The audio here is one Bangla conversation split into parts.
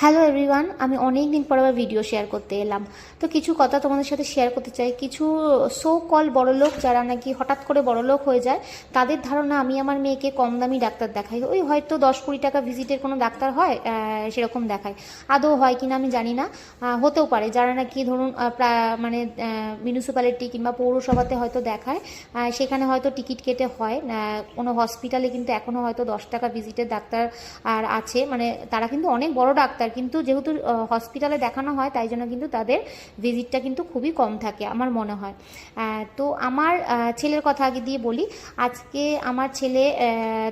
হ্যালো এভরিওয়ান, আমি অনেক দিন পর আবার ভিডিও শেয়ার করতে এলাম। তো কিছু কথা তোমাদের সাথে শেয়ার করতে চাই। কিছু সো কল বড়লোক যারা নাকি হঠাৎ করে বড়লোক হয়ে যায়, তাদের ধারণা আমি আমার মেয়েকে কম দামি ডাক্তার দেখাই, ওই হয়তো 10-20 টাকা ভিজিটের কোনো ডাক্তার হয় সেরকম দেখায়। আদৌ হয় কিনা আমি জানি না, হতেও পারে। যারা নাকি ধরুন মানে মিউনিসিপ্যালিটি কিংবা পৌরসভাতে হয়তো দেখায়, সেখানে হয়তো টিকিট কেটে হয়। কোনো হসপিটালে কিন্তু এখনও হয়তো 10 টাকা ভিজিটের ডাক্তার আর আছে, মানে তারা কিন্তু অনেক বড় ডাক্তার, কিন্তু যেহেতু হসপিটালে দেখানো হয় তাই জন্য কিন্তু তাদের ভিজিটটা কিন্তু খুবই কম থাকে আমার মনে হয়। তো আমার ছেলের কথা আগে দিয়ে বলি। আজকে আমার ছেলে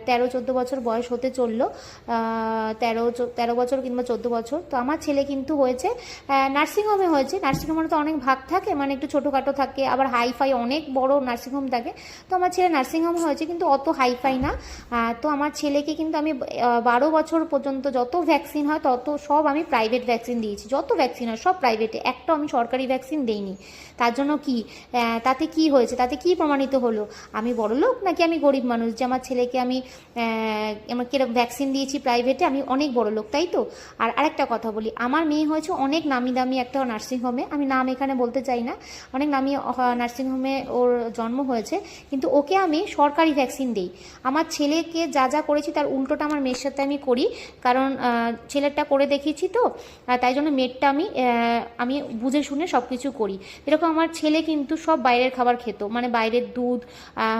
13-14 বছর বয়স হতে চললো, 13 বছর কিংবা 14 বছর। তো আমার ছেলে কিন্তু হয়েছে নার্সিংহোমে হয়েছে। নার্সিংহোমে তো অনেক ভাগ থাকে, মানে একটু ছোটোখাটো থাকে, আবার হাইফাই অনেক বড় নার্সিংহোম থাকে। তো আমার ছেলে নার্সিংহোম হয়েছে, কিন্তু অত হাইফাই না। তো আমার ছেলেকে কিন্তু আমি 12 বছর পর্যন্ত যত ভ্যাকসিন হয় তত সব আমি প্রাইভেট ভ্যাকসিন দিয়েছি। যত ভ্যাকসিন হয় সব প্রাইভেটে, একটাও আমি সরকারি ভ্যাকসিন দেইনি। তার জন্য কি, তাতে কি হয়েছে, তাতে কি প্রমাণিত হলো আমি বড়লোক নাকি আমি গরিব মানুষ যে আমার ছেলেকে আমি কিরকম ভ্যাকসিন দিয়েছি প্রাইভেটে, আমি অনেক বড়লোক, তাই তো? আর আরেকটা কথা বলি, আমার মেয়ে হয়েছে অনেক নামি দামি একটা নার্সিংহোমে, আমি নাম এখানে বলতে চাই না, অনেক নামি নার্সিংহোমে ওর জন্ম হয়েছে, কিন্তু ওকে আমি সরকারি ভ্যাকসিন দিই। আমার ছেলেকে যা যা করেছি তার উল্টোটা আমার মেয়ের সাথে আমি করি, কারণ ছেলেরটা করে দেখিয়েছি, তো তাই জন্য মেয়েরটা আমি বুঝে শুনে সব কিছু করি। এরকম আমার ছেলে কিন্তু সব বাইরের খাবার খেত, মানে বাইরের দুধ,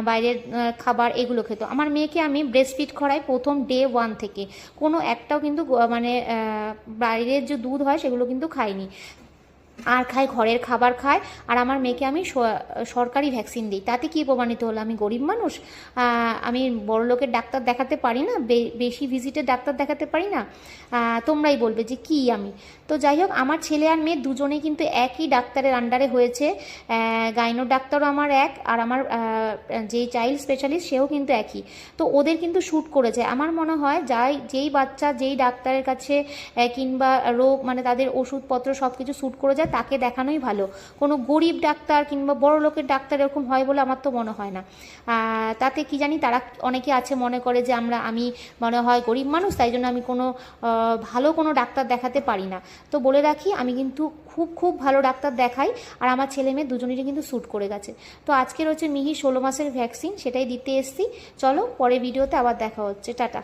বাইরের খাবার এগুলো খেত। আমার মেয়েকে আমি ব্রেস্ট ফিড করাই প্রথম ডে 1 থেকে, কোনো একটাও কিন্তু মানে বাইরের যে দুধ হয় সেগুলো কিন্তু খাইনি, আর খায় ঘরের খাবার খায়। আর আমার মেয়েকে আমি সরকারি ভ্যাকসিন দিই। তাতে কি প্রমাণিত হলো আমি গরিব মানুষ, আমি বড়লোকের ডাক্তার দেখাতে পারি না, বেশি ভিজিটের ডাক্তার দেখাতে পারি না? তোমরাই বলবে যে কি আমি। তো যাই হোক, আমার ছেলে আর মেয়ে দুজনেই কিন্তু একই ডাক্তারের আন্ডারে হয়েছে। গাইনো ডাক্তারও আমার এক, আর আমার যে চাইল্ড স্পেশালিস্ট সেও কিন্তু একই। তো ওদের কিন্তু শ্যুট করেছে। আমার মনে হয় যেই বাচ্চা যেই ডাক্তারের কাছে কিংবা রোগ, মানে তাদের ওষুধপত্র সব কিছু শ্যুট করে যায় তাকে দেখানোই ভালো। কোনো গরিব ডাক্তার কিংবা বড় লোকের ডাক্তার এরকম হয় বলে আমার তো মনে হয় না। তাতে কি জানি, তারা অনেকে আছে মনে করে যে আমি মনে হয় গরিব মানুষ, তাই জন্য আমি কোনো ভালো কোনো ডাক্তার দেখাতে পারি না। তো বলে রাখি, আমি কিন্তু খুব খুব ভালো ডাক্তার দেখাই, আর আমার ছেলে মেয়ে দুজনেরই কিন্তু শ্যুট করে গেছে। তো আজকের হচ্ছে মিহি 16 মাসের ভ্যাকসিন, সেটাই দিতে এসছি। চলো, পরে ভিডিওতে আবার দেখা হচ্ছে, টাটা।